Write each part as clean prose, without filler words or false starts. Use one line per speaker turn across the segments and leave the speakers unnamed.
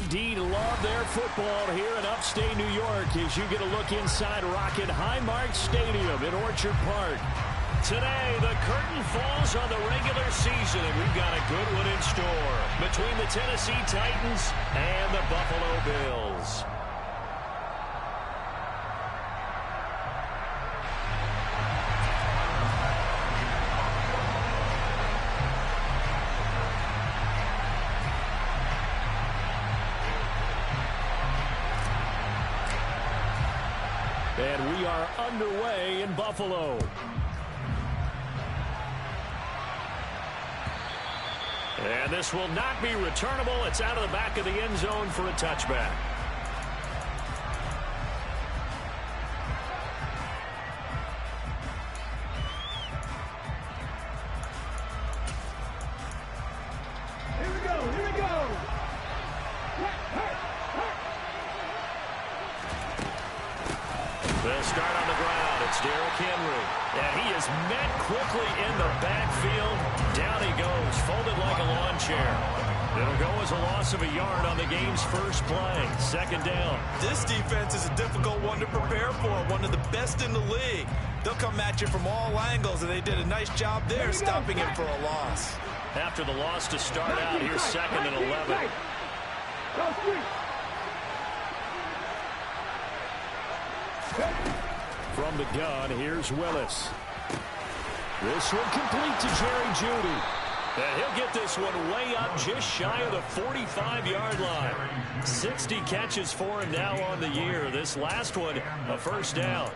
indeed love their football here in upstate New York as you get a look inside Rocket Highmark Stadium in Orchard Park. Today, the curtain falls on the regular season, and we've got a good one in store between the Tennessee Titans and the Buffalo Bills. And we are underway in Buffalo. And this will not be returnable. It's out of the back of the end zone for a touchback.
Here we go, here we go.
They'll start on the ground. It's Derrick Henry. And he is met quickly in the backfield. Down he goes, folded like a lawn chair. It'll go as a loss of a yard on the game's first play. Second down.
This defense is a difficult one to prepare for, one of the best in the league. They'll come at you from all angles, and they did a nice job there stopping him for a loss.
After the loss to start out, here's second and 11. From the gun, here's Willis. This one complete to Jerry Jeudy. And he'll get this one way up just shy of the 45-yard line. 60 catches for him now on the year. This last one, a first down.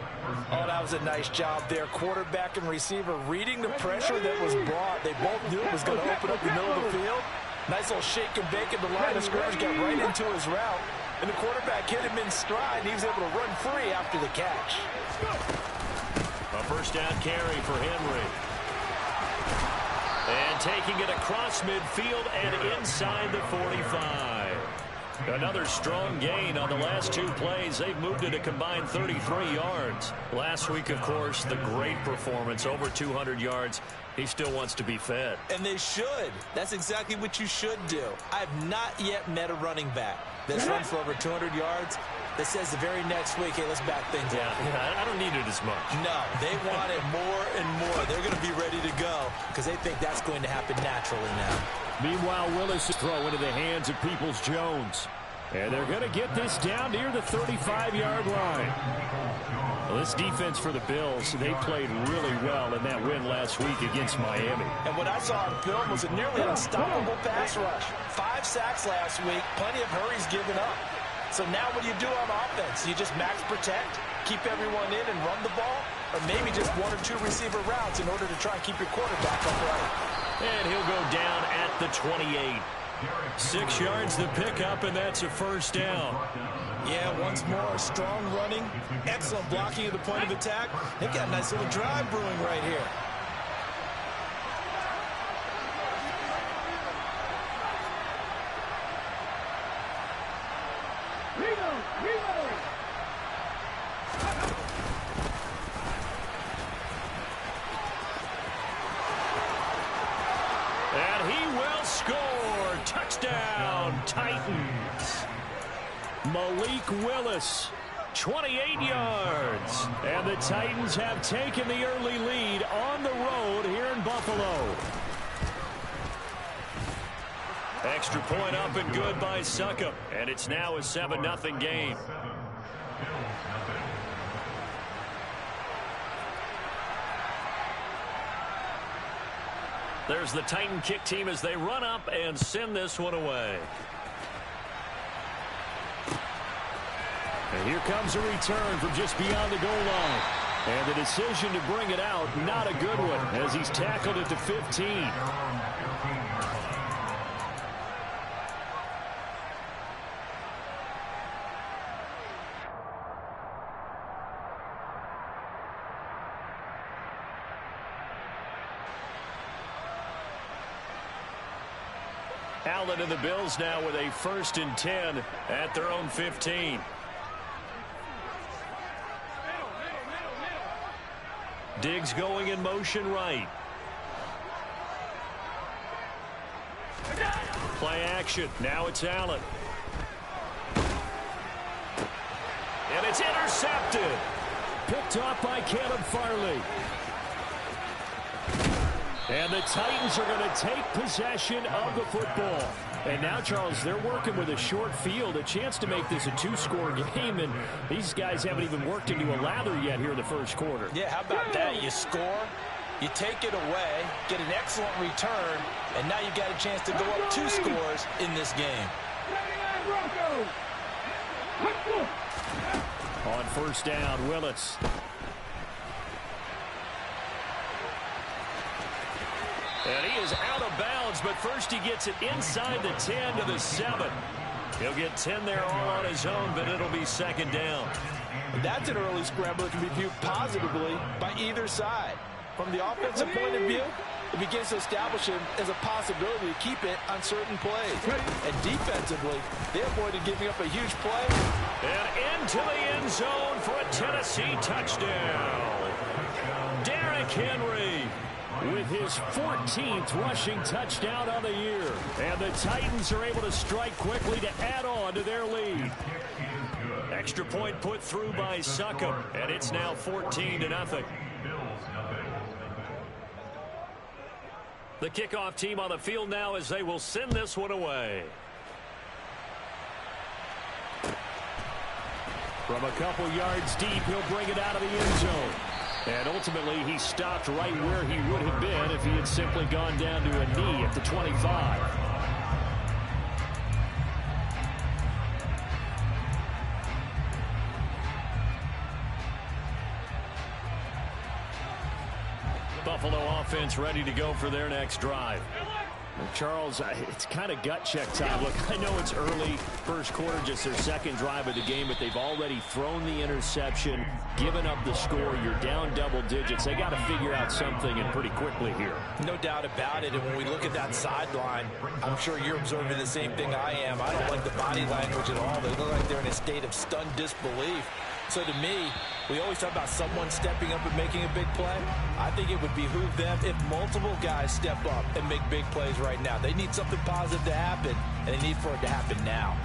Oh, that was a nice job there. Quarterback and receiver reading the pressure that was brought. They both knew it was going to open up the middle of the field. Nice little shake and bake at the line of scrimmage, got right into his route. And the quarterback hit him in stride, and he was able to run free after the catch.
A first down carry for Henry. And taking it across midfield and inside the 45. Another strong gain on the last two plays. They've moved it a combined 33 yards. Last week, of course, the great performance, over 200 yards. He still wants to be fed.
And they should. That's exactly what you should do. I've not yet met a running back that's run for over 200 yards that says the very next week, hey, let's back things up.
Yeah, I don't need it as much.
No, they want it more and more. They're going to be ready to go because they think that's going to happen naturally now.
Meanwhile, Willis is throw into the hands of Peoples-Jones. And they're going to get this down near the 35-yard line. Well, this defense for the Bills, they played really well in that win last week against Miami.
And what I saw on film was a nearly unstoppable pass rush. 5 sacks last week, plenty of hurries given up. So now what do you do on offense? You just max protect, keep everyone in and run the ball, or maybe just 1 or 2 receiver routes in order to try and keep your quarterback upright.
And he'll go down at the 28. 6 yards to pick up, and that's a first down.
Yeah, once more, strong running, excellent blocking at the point of attack. They've got a nice little drive brewing right here.
And he will score. Touchdown, Titans. Malik Willis, 28 yards. And the Titans have taken the early lead on the road here in Buffalo. Extra point up and good by Succop. And it's now a 7-0 game. There's the Titan kick team as they run up and send this one away. And here comes a return from just beyond the goal line. And the decision to bring it out, not a good one, as he's tackled at the 15. Allen and the Bills now with a 1st and 10 at their own 15. Diggs going in motion right. Play action. Now it's Allen. And it's intercepted. Picked off by Caleb Farley. And the Titans are going to take possession of the football. And now, Charles, they're working with a short field, a chance to make this a two-score game, and these guys haven't even worked into a lather yet here in the first quarter.
Yeah, how about that? You score, you take it away, get an excellent return, and now you've got a chance to go up 2 scores in this game.
On first down, Willis. And he is out of bounds, but first he gets it inside the 10 to the 7. He'll get 10 there all on his own, but it'll be second down.
That's an early scramble that can be viewed positively by either side. From the offensive point of view, it begins to establish him as a possibility to keep it on certain plays. And defensively, they avoided giving up a huge play.
And into the end zone for a Tennessee touchdown. Derrick Henry with his 14th rushing touchdown on the year. And the Titans are able to strike quickly to add on to their lead. Extra point put through by Succop, and it's now 14-0. The kickoff team on the field now as they will send this one away. From a couple yards deep, he'll bring it out of the end zone. And ultimately, he stopped right where he would have been if he had simply gone down to a knee at the 25. Buffalo offense ready to go for their next drive. Charles, it's kind of gut check time. Look, I know it's early, first quarter, just their second drive of the game, but they've already thrown the interception, given up the score. You're down double digits. They got to figure out something, and pretty quickly here.
No doubt about it, and when we look at that sideline, I'm sure you're observing the same thing I am. I don't like the body language at all. They look like they're in a state of stunned disbelief. So to me, we always talk about someone stepping up and making a big play. I think it would behoove them if multiple guys step up and make big plays right now. They need something positive to happen, and they need for it to happen now.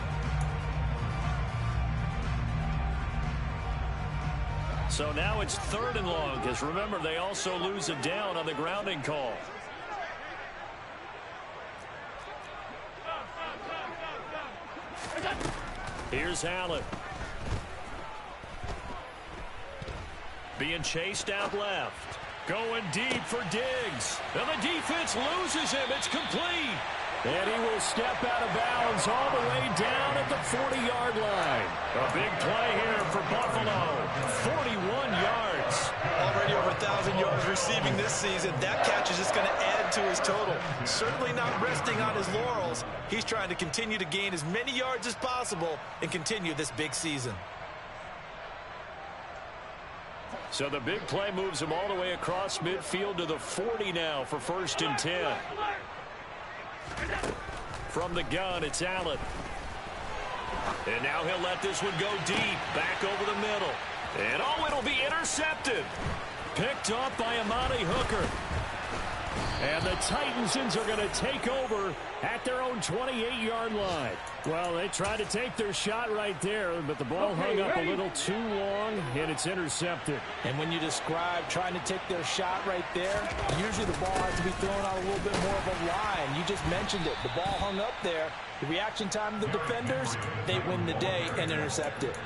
So now it's 3rd and long, because remember, they also lose a down on the grounding call. Here's Allen. Being chased out left. Going deep for Diggs. And the defense loses him. It's complete. And he will step out of bounds all the way down at the 40-yard line. A big play here for Buffalo. 41 yards.
Already over 1,000 yards receiving this season. That catch is just going to add to his total. Certainly not resting on his laurels. He's trying to continue to gain as many yards as possible and continue this big season.
So the big play moves him all the way across midfield to the 40 now for 1st and 10. From the gun, it's Allen. And now he'll let this one go deep, back over the middle. And oh, it'll be intercepted. Picked off by Amani Hooker. And the Titans are going to take over at their own 28-yard line. Well, they tried to take their shot right there, but the ball hung up a little too long, and it's intercepted.
And when you describe trying to take their shot right there, usually the ball has to be thrown out a little bit more of a line. You just mentioned it. The ball hung up there. The reaction time of the defenders, they win the day and intercept it.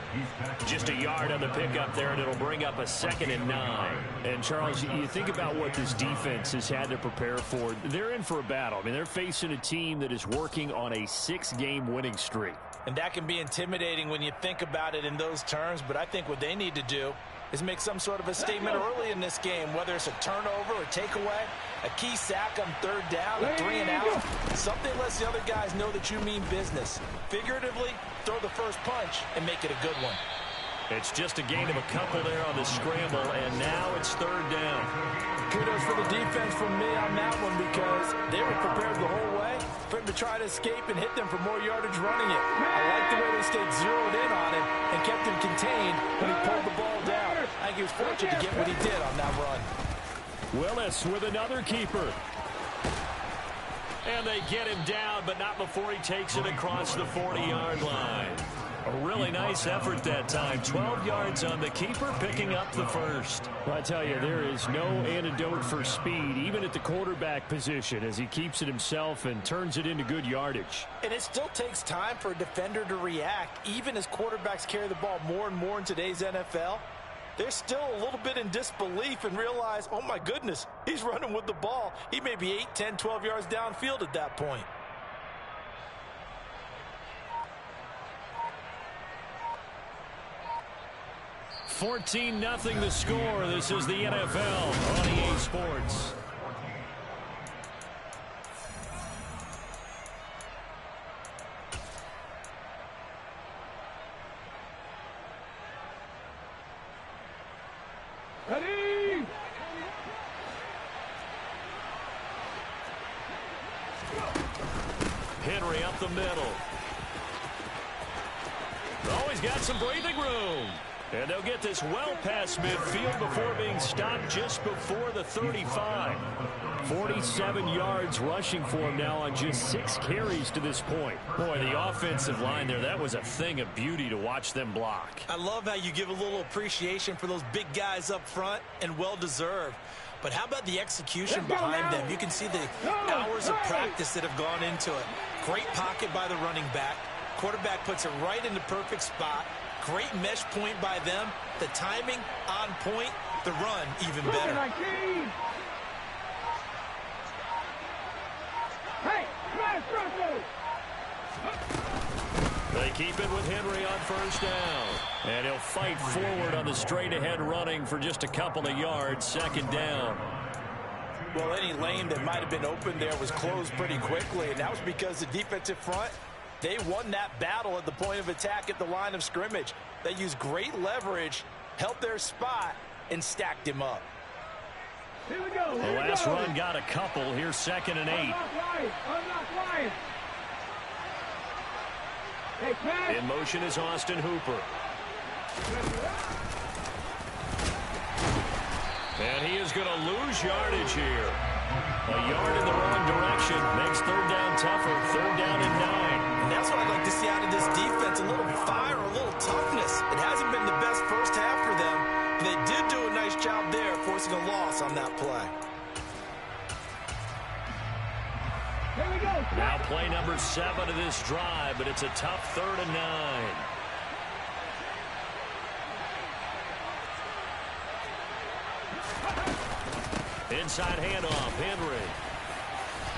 Just a yard on the pickup there, and it'll bring up a 2nd and 9. And, Charles, you think about what this defense has had to prepare for. They're in for a battle. I mean, they're facing a team that is working on a 6-game winning streak.
And that can be intimidating when you think about it in those terms, but I think what they need to do is make some sort of a statement early in this game, whether it's a turnover or takeaway, a key sack on 3rd down, a 3 and out. Something lets the other guys know that you mean business. Figuratively, throw the first punch and make it a good one.
It's just a gain of a couple there on the scramble, and now it's 3rd down.
Kudos for the defense from me on that one, because they were prepared the whole way for him to try to escape and hit them for more yardage running it. I like the way they stayed zeroed in on him and kept him contained when he pulled the ball down. I think he was fortunate to get what he did on that run.
Willis with another keeper. And they get him down, but not before he takes it across the 40-yard line. A really nice effort that time. 12 yards on the keeper, picking up the first.
Well, I tell you, there is no antidote for speed, even at the quarterback position, as he keeps it himself and turns it into good yardage.
And it still takes time for a defender to react, even as quarterbacks carry the ball more and more in today's NFL. They're still a little bit in disbelief and realize, oh my goodness, he's running with the ball. He may be 8, 10, 12 yards downfield at that point.
$14-0 the score. This is the NFL on EA Sports.
Ready?
Henry up the middle. Always got some breathing room. And they'll get this well past midfield before being stopped just before the 35. 47 yards rushing for him now on just 6 carries to this point. Boy, the offensive line there, that was a thing of beauty to watch them block.
I love how you give a little appreciation for those big guys up front, and well-deserved. But how about the execution behind them? You can see the hours of practice that have gone into it. Great pocket by the running back. Quarterback puts it right in the perfect spot. Great mesh point by them. The timing on point. The run even better.
They keep it with Henry on first down. And he'll fight forward on the straight-ahead running for just a couple of yards. Second down.
Well, any lane that might have been open there was closed pretty quickly, and that was because the defensive front, they won that battle at the point of attack at the line of scrimmage. They used great leverage, held their spot, and stacked him up.
Here we go.
The last run got a couple. Here's 2nd and 8.
I'm not lying. Hey,
in motion is Austin Hooper. And he is going to lose yardage here. A yard in the wrong direction makes third down tougher. Third down and 9.
And that's what I'd like to see out of this defense, a little fire, a little toughness. It hasn't been the best first half for them, but they did do a nice job there forcing a loss on that play.
Here we go.
Now play number 7 of this drive, but it's a tough 3rd and 9. Inside handoff, Henry.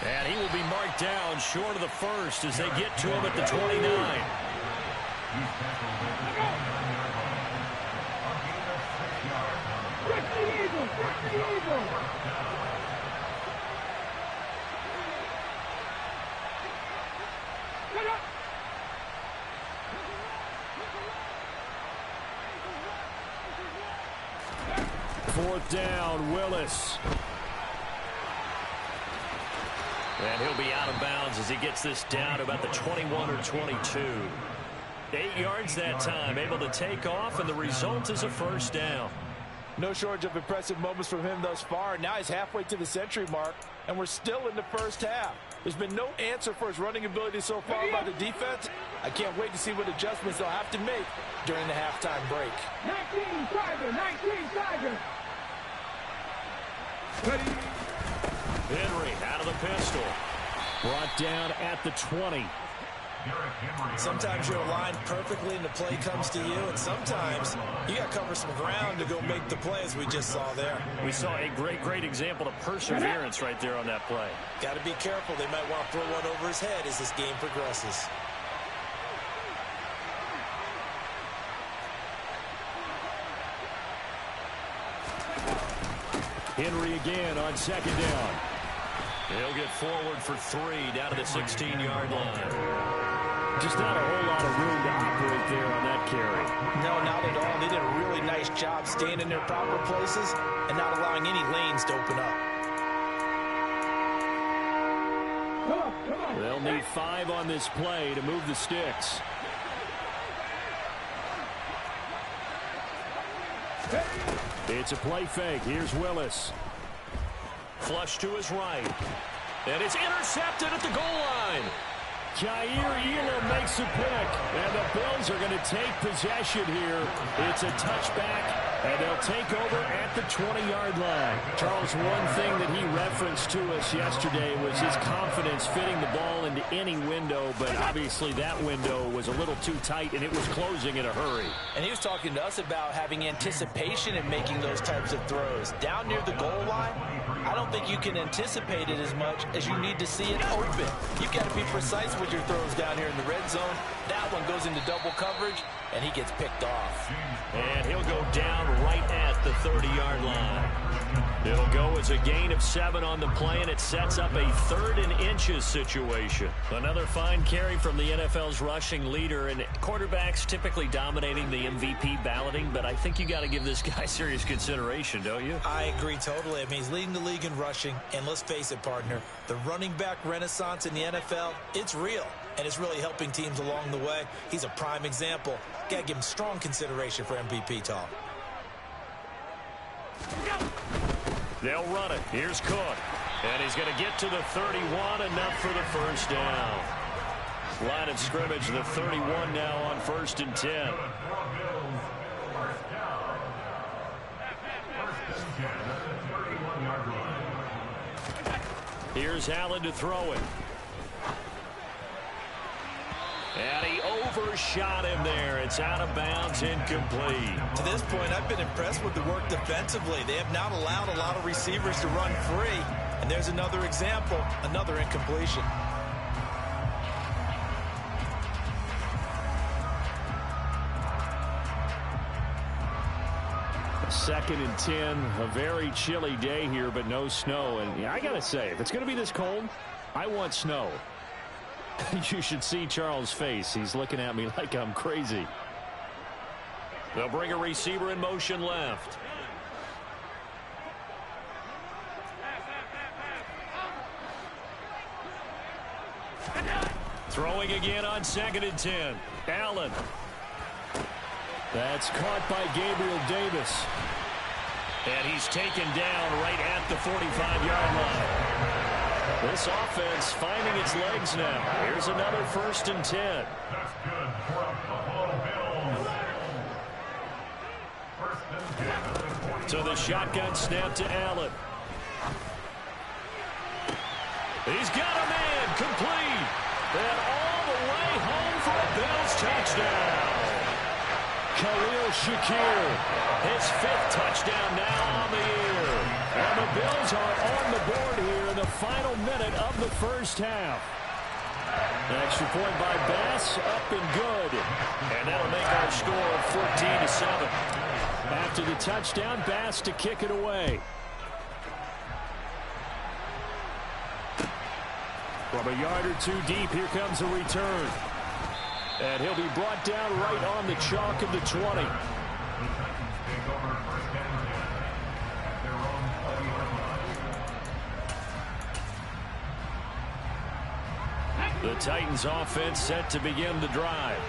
And he will be marked down short of the first as they get to him at the 29. Fourth down, Willis. And he'll be out of bounds as he gets this down to about the 21 or 22. 8 yards that time, able to take off, and the result is a first down.
No shortage of impressive moments from him thus far. Now he's halfway to the century mark, and we're still in the first half. There's been no answer for his running ability so far by the defense. I can't wait to see what adjustments they'll have to make during the halftime break.
19 Tiger.
Henry out of the pistol. Brought down at the 20.
Sometimes you're aligned perfectly and the play comes to you, and sometimes you got to cover some ground to go make the play, as we just saw there.
We saw a great example of perseverance right there on that play.
Got to be careful. They might want to throw one over his head as this game progresses.
Henry again on second down. He'll get forward for 3 down to the 16-yard line. Just not a whole lot of room to operate there on that carry.
No, not at all. They did a really nice job staying in their proper places and not allowing any lanes to open up.
Come on.
They'll need 5 on this play to move the sticks. It's a play fake. Here's Willis. Flush to his right. And it's intercepted at the goal line. Jair Elam makes a pick, and the Bills are going to take possession here. It's a touchback, and they'll take over at the 20-yard line. Charles, one thing that he referenced to us yesterday was his confidence fitting the ball into any window, but obviously that window was a little too tight, and it was closing in a hurry.
And he was talking to us about having anticipation in making those types of throws. Down near the goal line, I don't think you can anticipate it as much as you need to see it open. You've got to be precise with your throws down here in the red zone. That one goes into double coverage, and he gets picked off.
And he'll go down right at the 30-yard line. It'll go as a gain of 7 on the play, and it sets up a 3rd and inches situation. Another fine carry from the NFL's rushing leader, and quarterbacks typically dominating the MVP balloting, but I think you got to give this guy serious consideration, don't you?
I agree totally. I mean, he's leading the league in rushing, and let's face it, partner, the running back renaissance in the NFL, it's real, and it's really helping teams along the way. He's a prime example. Got to give him strong consideration for MVP talk.
They'll run it. Here's Cook. And he's going to get to the 31, enough for the first down. Line of scrimmage, the 31 now on 1st and 10. Here's Allen to throw it. And he overshot him there. It's out of bounds, incomplete.
To this point, I've been impressed with the work defensively. They have not allowed a lot of receivers to run free. And there's another example, another incompletion.
Second and 10, a very chilly day here, but no snow. And yeah, I got to say, if it's going to be this cold, I want snow. You should see Charles' face. He's looking at me like I'm crazy. They'll bring a receiver in motion left. Throwing again on 2nd and 10. Allen. That's caught by Gabriel Davis. And he's taken down right at the 45-yard line. This offense finding its legs now. Here's another 1st and 10.
That's good for the Buffalo Bills.
To the shotgun snap to Allen. He's got a man complete. And all the way home for a Bills touchdown. Khalil Shakir, his 5th touchdown now on the year. And the Bills are on the board here in the final minute of the first half. An extra point by Bass, up and good. And that'll make our score 14-7. After the touchdown, Bass to kick it away. From a yard or 2 deep, here comes a return. And he'll be brought down right on the chalk of the 20. The Titans offense set to begin the drive.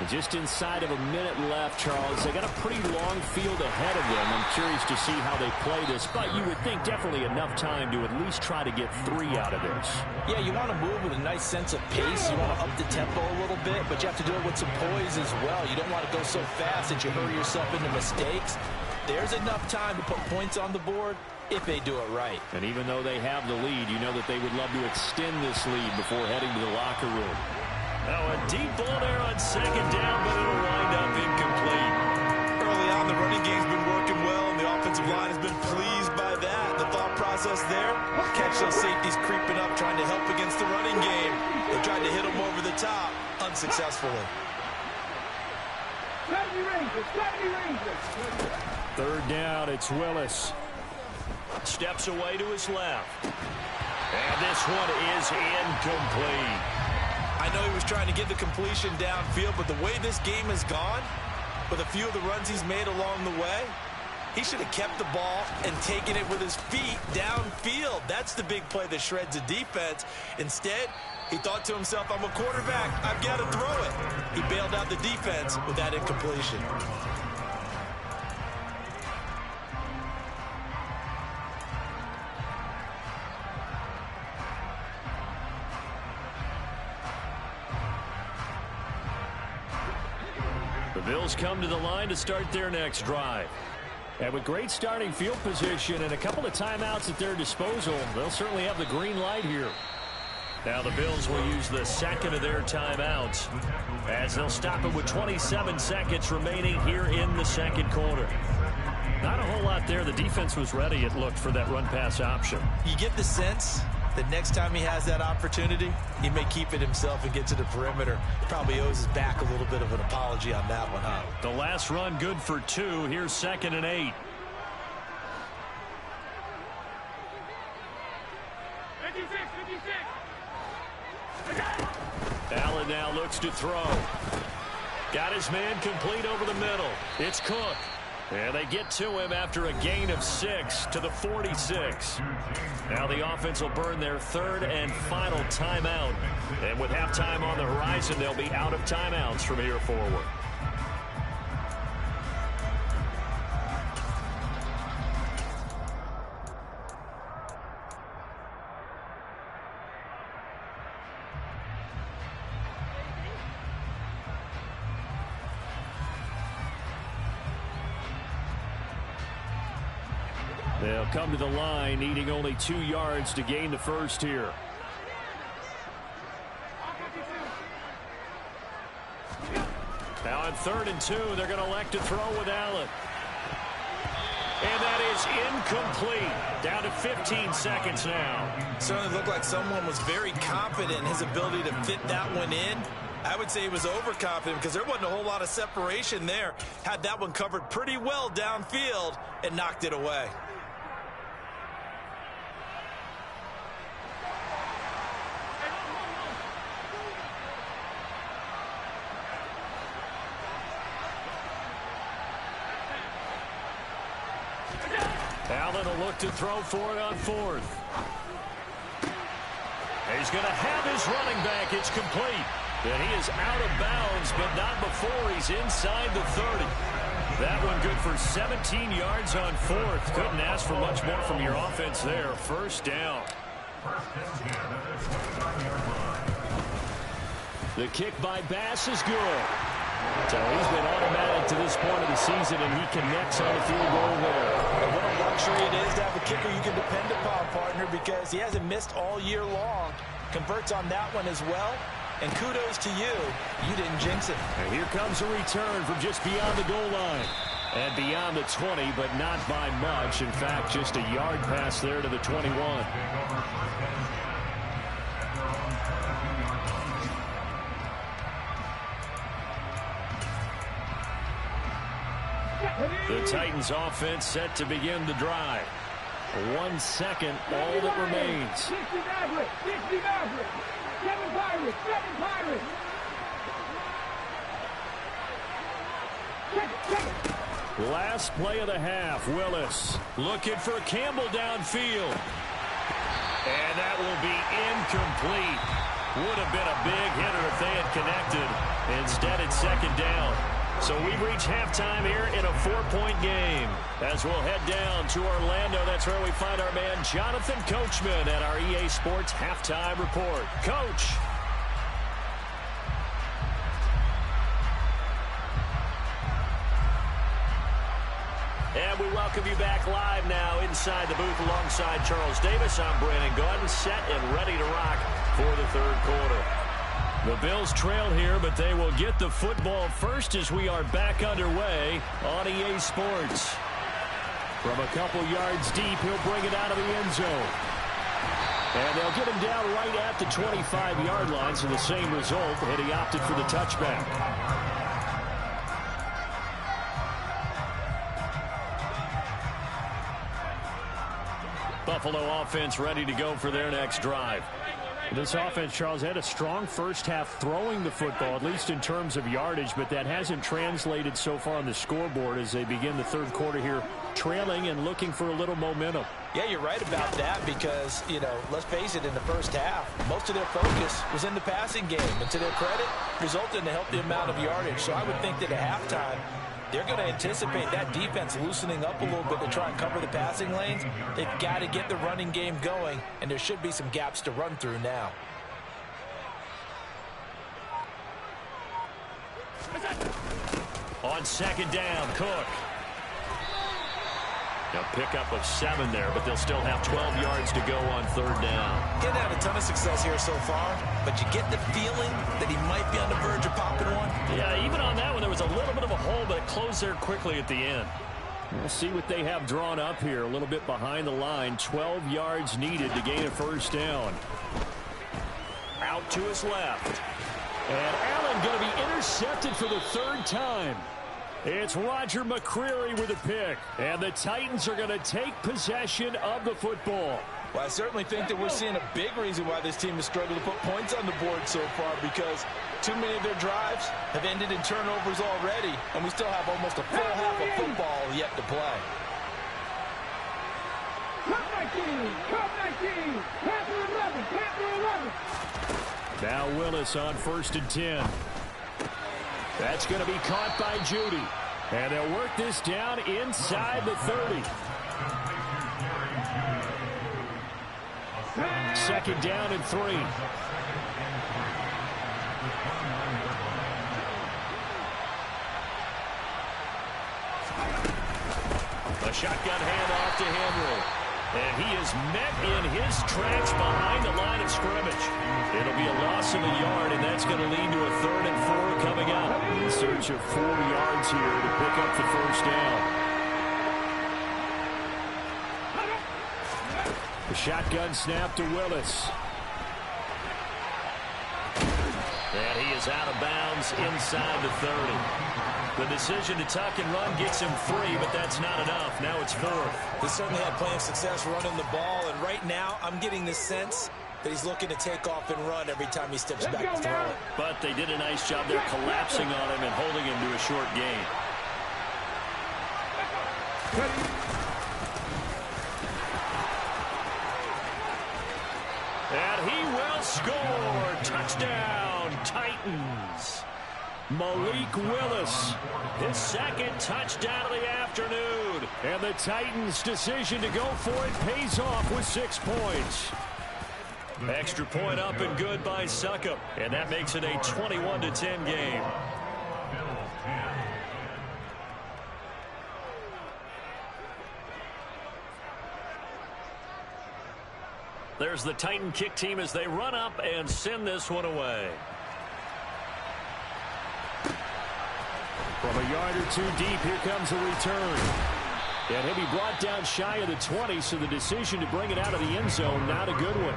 And just inside of a minute left, Charles. They got a pretty long field ahead of them. I'm curious to see how they play this, but you would think definitely enough time to at least try to get 3 out of this.
Yeah, you want to move with a nice sense of pace. You want to up the tempo a little bit, but you have to do it with some poise as well. You don't want to go so fast that you hurry yourself into mistakes. There's enough time to put points on the board if they do it right.
And even though they have the lead, you know that they would love to extend this lead before heading to the locker room. Now a deep ball there on 2nd down, but it'll wind up incomplete.
Early on, the running game's been working well, and the offensive line has been pleased by that. The thought process there, catch those safeties creeping up, trying to help against the running game. They tried to hit them over the top, unsuccessfully.
3rd down, it's Willis. Steps away to his left. And this one is incomplete.
I know he was trying to get the completion downfield, but the way this game has gone, with a few of the runs he's made along the way, he should have kept the ball and taken it with his feet downfield. That's the big play that shreds a defense. Instead, he thought to himself, I'm a quarterback, I've got to throw it. He bailed out the defense with that incompletion.
Bills come to the line to start their next drive. And with great starting field position and a couple of timeouts at their disposal, they'll certainly have the green light here. Now the Bills will use the second of their timeouts as they'll stop it with 27 seconds remaining here in the second quarter. Not a whole lot there. The defense was ready, it looked, for that run-pass option.
You get the sense that next time he has that opportunity, he may keep it himself and get to the perimeter. Probably owes his back a little bit of an apology on that one, huh?
The last run good for 2. Here's 2nd and 8. Allen now looks to throw. Got his man complete over the middle. It's Cook. And they get to him after a gain of 6 to the 46. Now the offense will burn their third and final timeout. And with halftime on the horizon, they'll be out of timeouts from here forward. They'll come to the line, needing only 2 yards to gain the first here. Now on 3rd and 2, they're going to elect to throw with Allen. And that is incomplete. Down to 15 seconds now.
Certainly looked like someone was very confident in his ability to fit that one in. I would say he was overconfident because there wasn't a whole lot of separation there. Had that one covered pretty well downfield and knocked it away.
Allen will look to throw for it on 4th. He's going to have his running back. It's complete. And he is out of bounds, but not before he's inside the 30. That one good for 17 yards on 4th. Couldn't ask for much more from your offense there. First down. The kick by Bass is good. So he's been automatic to this point of the season, and he connects on the field goal there.
And what a luxury it is to have a kicker you can depend upon, partner, because he hasn't missed all year long. Converts on that one as well. And kudos to you. You didn't jinx it.
And here comes a return from just beyond the goal line. And beyond the 20, but not by much. In fact, just a yard pass there to the 21. The Titans offense set to begin the drive. 1 second, all that remains. Last play of the half. Willis looking for Campbell downfield. And that will be incomplete. Would have been a big hitter if they had connected. Instead, it's 2nd down. So we've reached halftime here in a 4-point game. As we'll head down to Orlando, that's where we find our man Jonathan Coachman at our EA Sports Halftime Report. Coach. And we welcome you back live now inside the booth alongside Charles Davis. I'm Brandon Gaudin, set and ready to rock for the 3rd quarter. The Bills trail here, but they will get the football first as we are back underway on EA Sports. From a couple yards deep, he'll bring it out of the end zone. And they'll get him down right at the 25-yard line, so the same result, and he opted for the touchback. Buffalo offense ready to go for their next drive. This offense, Charles, had a strong first half throwing the football, at least in terms of yardage, but that hasn't translated so far on the scoreboard as they begin the 3rd quarter here, trailing and looking for a little momentum.
Yeah, you're right about that because, you know, let's face it, in the first half, most of their focus was in the passing game. And to their credit, resulted in a healthy amount of yardage. So I would think that at halftime, they're going to anticipate that defense loosening up a little bit to try and cover the passing lanes. They've got to get the running game going, and there should be some gaps to run through now.
on second down. Cook. A pickup of 7 there, but they'll still have 12 yards to go on third down.
He hadn't had a ton of success here so far, but you get the feeling that he might be on the verge of popping one.
Yeah, even on that one, there was a little bit of a hole, but it closed there quickly at the end.
We'll see what they have drawn up here. A little bit behind the line. 12 yards needed to gain a first down.
Out to his left.
And Allen going to be intercepted for the 3rd time. It's Roger McCreary with a pick. And the Titans are going to take possession of the football.
Well, I certainly think that we're seeing a big reason why this team has struggled to put points on the board so far, because too many of their drives have ended in turnovers already, and we still have almost a full half of football yet to play.
Now Willis on 1st and 10. That's going to be caught by Judy. And they'll work this down inside the 30. 2nd down and 3.
A shotgun handoff to Henry. And he is met in his tracks behind the line of scrimmage. It'll be a loss of a yard, and that's going to lead to a 3rd and 4 coming up.
In search of 4 yards here to pick up the first down. The shotgun snap to Willis.
And he is out of bounds inside the 30. The decision to tuck and run gets him 3, but that's not enough. Now it's 4th.
They certainly had plenty of success running the ball, and right now I'm getting the sense that he's looking to take off and run every time he steps back to throw it.
But they did a nice job there collapsing on him and holding him to a short gain. And he will score. Touchdown, Titans.
Malik Willis.
His 2nd touchdown of the afternoon.
And the Titans' decision to go for it pays off with 6 points.
Extra point up and good by Succop. And that makes it a 21-10 game. There's the Titan kick team as they run up and send this one away.
From a yard or 2 deep, here comes a return. And he'll be brought down shy of the 20, so the decision to bring it out of the end zone, not a good one.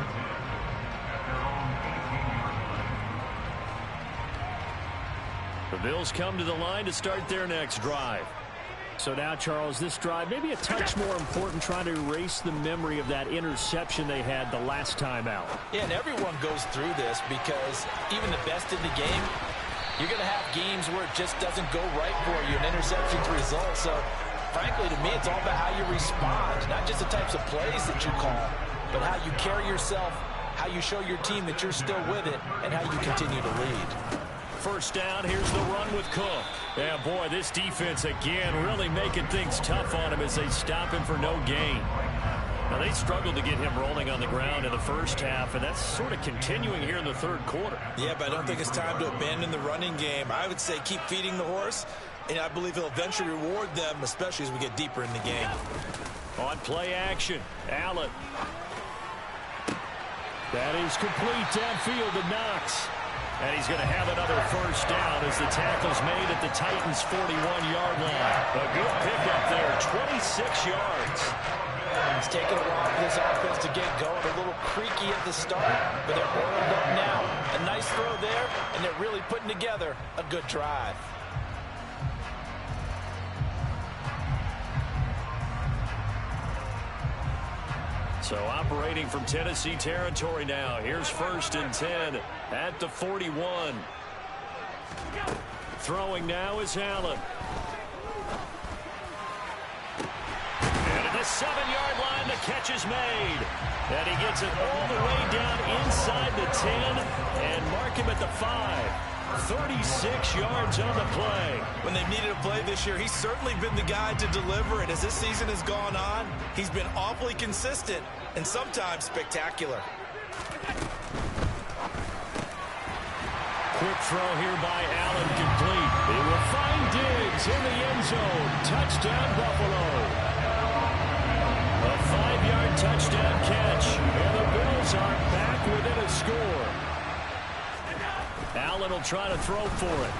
The Bills come to the line to start their next drive.
So now, Charles, this drive maybe a touch more important, trying to erase the memory of that interception they had the last time out.
Yeah, and everyone goes through this because even the best in the game, you're going to have games where it just doesn't go right for you, and interceptions result. So, frankly, to me, it's all about how you respond, not just the types of plays that you call, but how you carry yourself, how you show your team that you're still with it, and how you continue to lead.
First down, here's the run with Cook. Yeah, boy, this defense again really making things tough on him as they stop him for no gain. Now, they struggled to get him rolling on the ground in the first half, and that's sort of continuing here in the 3rd quarter.
Yeah, but I don't think it's time to abandon the running game. I would say keep feeding the horse, and I believe he'll eventually reward them, especially as we get deeper in the game.
On play action, Allen.
That is complete downfield to Knox.
And he's going to have another first down as the tackle's made at the Titans' 41-yard line. A good pickup there, 26 yards.
It's taken a while for this offense to get going. A little creaky at the start, but they're oiled up now. A nice throw there, and they're really putting together a good drive.
So operating from Tennessee territory now. Here's 1st and 10 at the 41. Throwing now is Allen. And at the 7-yard line, the catch is made. And he gets it all the way down inside the 10 and mark him at the 5. 36 yards on the play.
When they've needed a play this year, he's certainly been the guy to deliver, and as this season has gone on, he's been awfully consistent and sometimes spectacular.
Quick throw here by Allen, complete. It will find Diggs.
He's in the end zone. Touchdown, Buffalo. A 5-yard touchdown catch. And the Bills are back within a score. Allen will try to throw for it.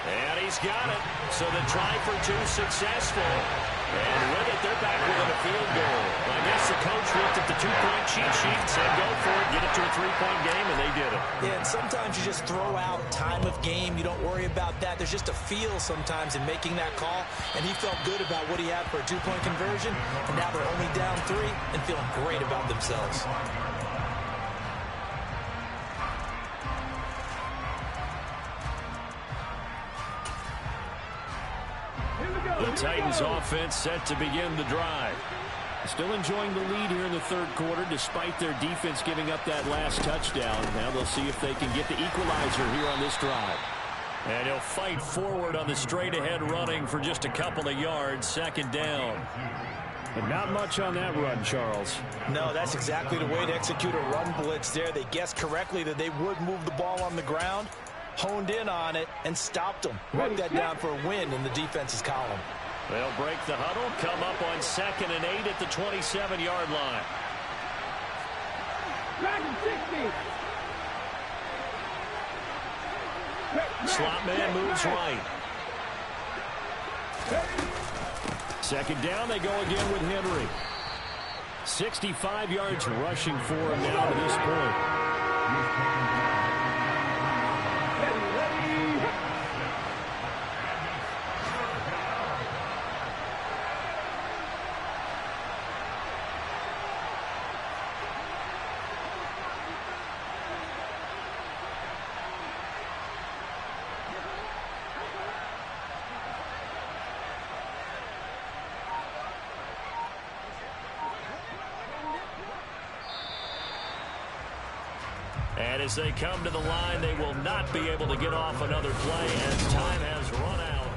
And he's got it. So the try for two successful. And with it, they're back within a field goal. I guess the coach looked at the two-point cheat sheet and said, go for it, get it to a three-point game, and they did it.
Yeah, and sometimes you just throw out time of game. You don't worry about that. There's just a feel sometimes in making that call, and he felt good about what he had for a two-point conversion, and now they're only down 3 and feeling great about themselves.
The Titans offense set to begin the drive. Still enjoying the lead here in the third quarter despite their defense giving up that last touchdown. Now they'll see if they can get the equalizer here on this drive. And he'll fight forward on the straight-ahead running for just a couple of yards. Second down. And not much on that run, Charles.
No, that's exactly the way to execute a run blitz there. They guessed correctly that they would move the ball on the ground, honed in on it, and stopped them. Mark that down for a win in the defense's column.
They'll break the huddle, come up on 2nd and 8 at the 27-yard line. Slot man moves right. Second down, they go again with Henry. 65 yards rushing for him now to this point. And as they come to the line, they will not be able to get off another play as time has run out.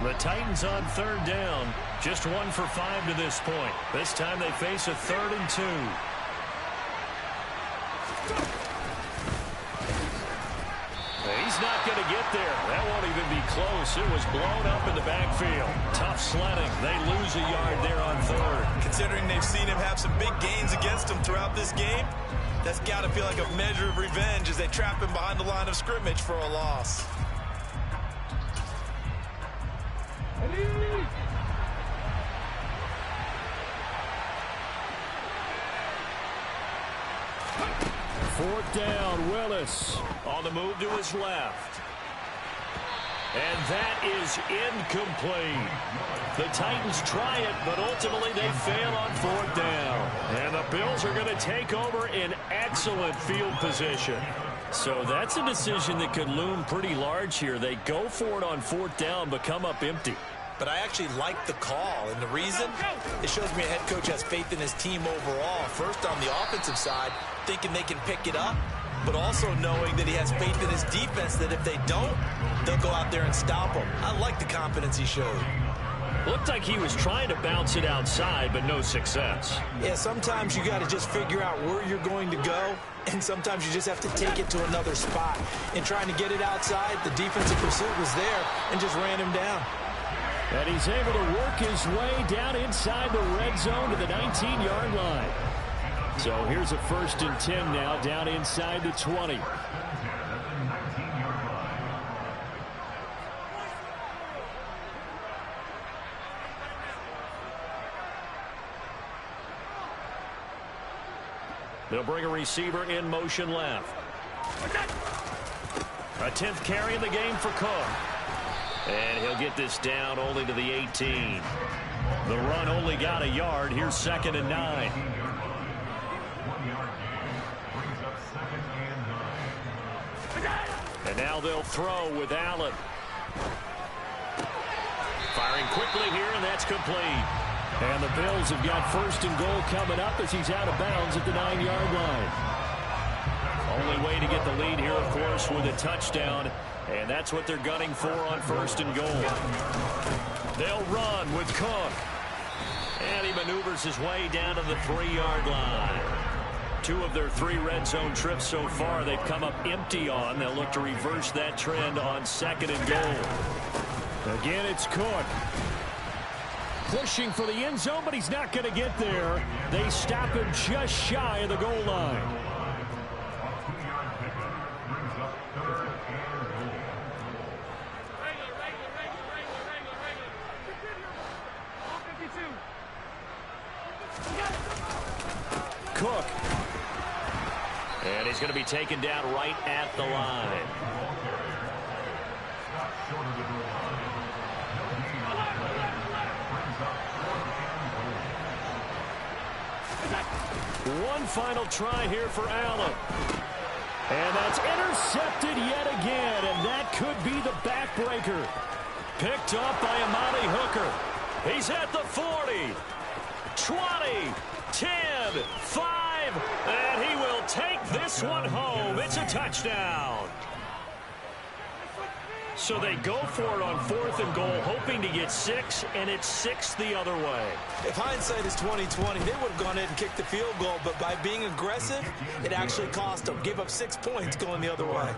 The Titans on 3rd down. Just 1 for 5 to this point. This time they face a 3rd and 2. He's not going to get there. That won't even be close. It was blown up in the backfield. Tough sledding. They lose a yard there on 3rd.
Considering they've seen him have some big gains against him throughout this game, that's got to feel like a measure of revenge as they trap him behind the line of scrimmage for a loss.
Fourth down, Willis on the move to his left. And that is incomplete. The Titans try it, but ultimately they fail on 4th down. And the Bills are going to take over in excellent field position. So that's a decision that could loom pretty large here. They go for it on 4th down, but come up empty.
But I actually like the call, and the reason? It shows me a head coach has faith in his team overall. First, on the offensive side, thinking they can pick it up, but also knowing that he has faith in his defense that if they don't, they'll go out there and stop them. I like the confidence he showed.
Looked like he was trying to bounce it outside, but no success.
Yeah, sometimes you got to just figure out where you're going to go, and sometimes you just have to take it to another spot. In trying to get it outside, the defensive pursuit was there and just ran him down.
And he's able to work his way down inside the red zone to the 19-yard line. So here's a 1st and 10 now down inside the 20. They'll bring a receiver in motion left. A 10th carry in the game for Cook. And he'll get this down only to the 18. The run only got a yard. Here's 2nd and 9. And now they'll throw with Allen. Firing quickly here, and that's complete. And the Bills have got 1st and goal coming up as he's out of bounds at the 9-yard line. Only way to get the lead here, of course, with a touchdown. And that's what they're gunning for on 1st and goal. They'll run with Cook. And he maneuvers his way down to the 3-yard line. 2 of their 3 red zone trips so far they've come up empty on. They'll look to reverse that trend on 2nd and goal. Again, it's Cook. Pushing for the end zone, but he's not going to get there. They stop him just shy of the goal line. Cook. And he's going to be taken down right at the line. One final try here for Allen. And that's intercepted yet again, and that could be the backbreaker. Picked up by Amani Hooker. He's at the 40, 20, 10, 5, and he will take this one home. It's a touchdown. So they go for it on 4th and goal, hoping to get 6, and it's 6 the other way.
If hindsight is 20/20, they would have gone in and kicked the field goal, but by being aggressive, it actually cost them. Give up 6 points going the other way.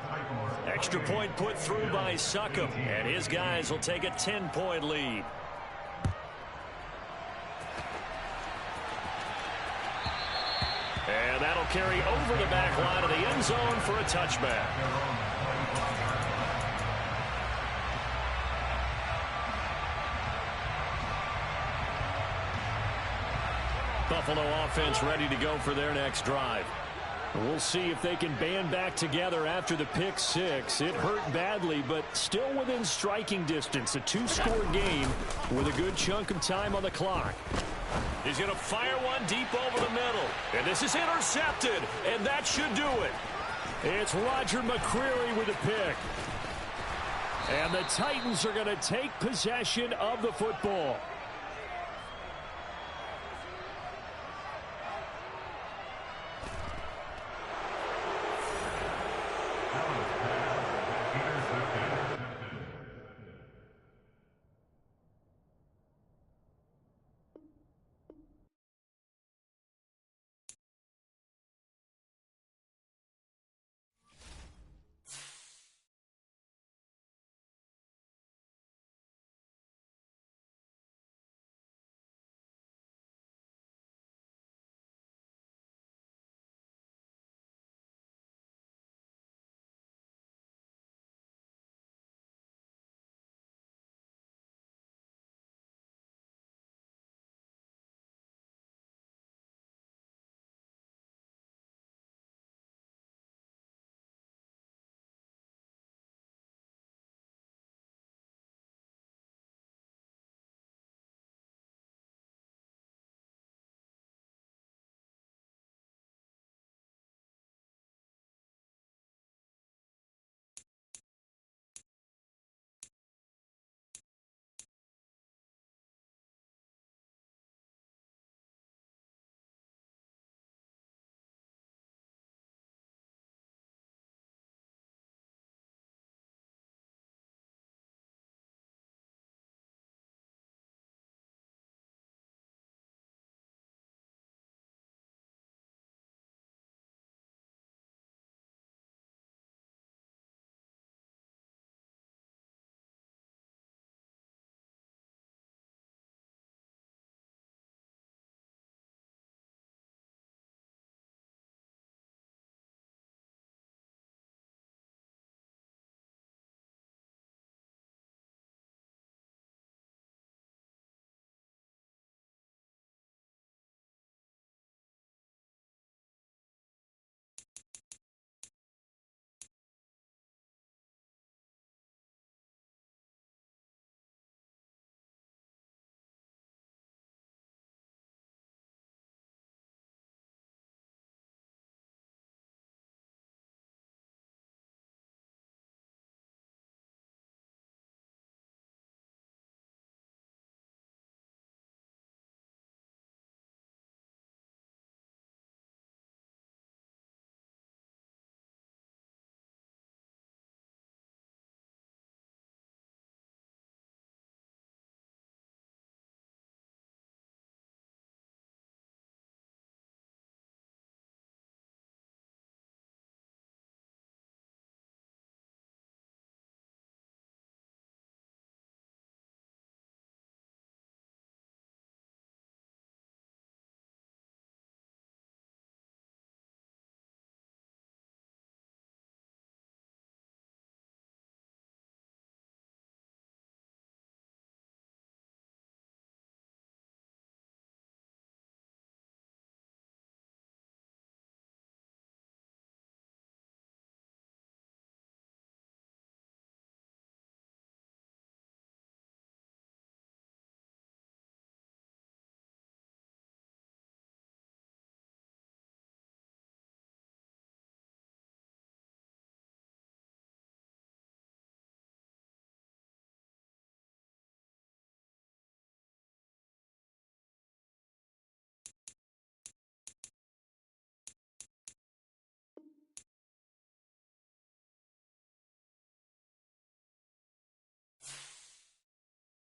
Extra point put through by Succop, and his guys will take a 10-point lead. And that'll carry over the back line of the end zone for a touchback. Buffalo offense ready to go for their next drive. We'll see if they can band back together after the pick 6. It hurt badly, but still within striking distance. A 2-score game with a good chunk of time on the clock. He's going to fire one deep over the middle. And this is intercepted, and that should do it. It's Roger McCreary with a pick. And the Titans are going to take possession of the football.